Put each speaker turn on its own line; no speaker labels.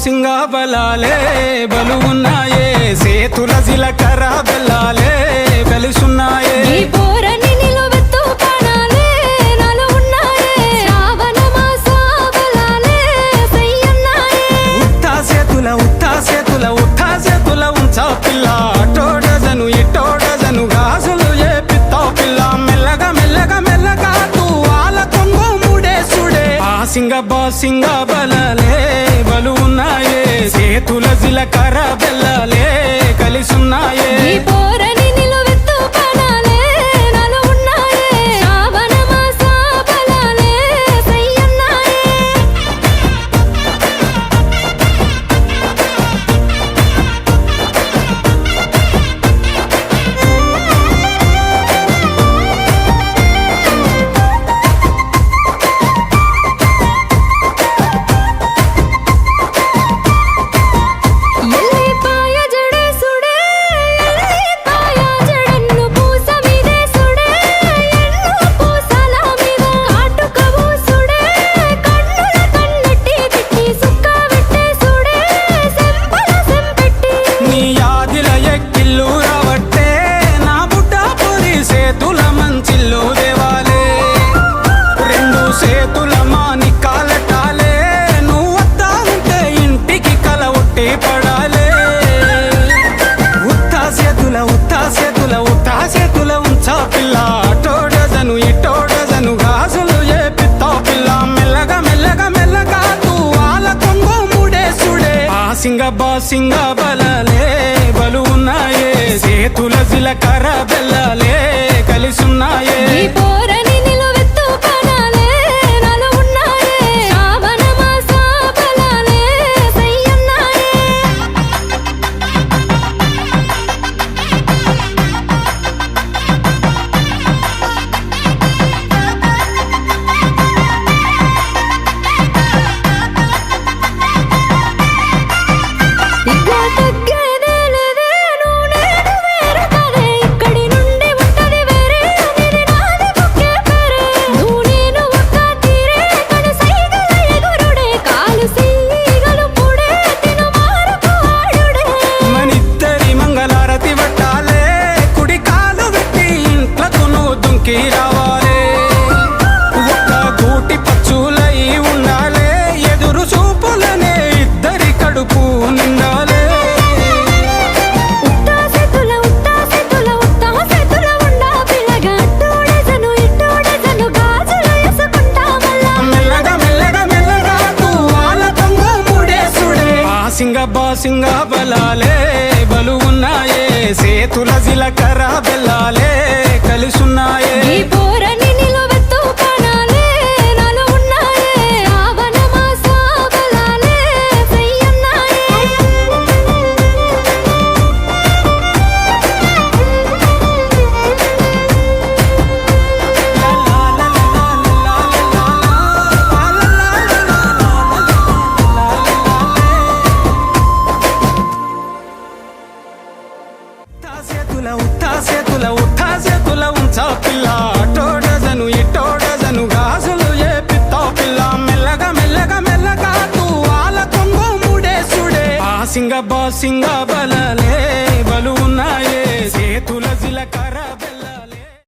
బాసింగా బలాలే బలుగున్నాయే సేతుల జిలకర బెల్లాలే కలిసున్నాయే బాసింగా బలాలే బలుగున్నాయే సేతుల జిలకర బెల్లాలే కలిసున్నాయే బాసింగా బలాలే బలుగున్నాయే సేతుల జిలకర బెల్లాలే కలిసున్నాయే బాసింగా బలాలే బలుగున్నాయే సేతుల జిలకర బెల్లాలే కలిసున్నాయే సేతుల ఉంచా పిల్ల అటోడజను ఇటోడజను గాజులు ఏ పిత్తా పిల్ల మెల్లగా తూ వాళ్ళ కొంగు ముడేసుడే బాసింగా బలాలే బలుగున్నాయే సేతుల జిలకర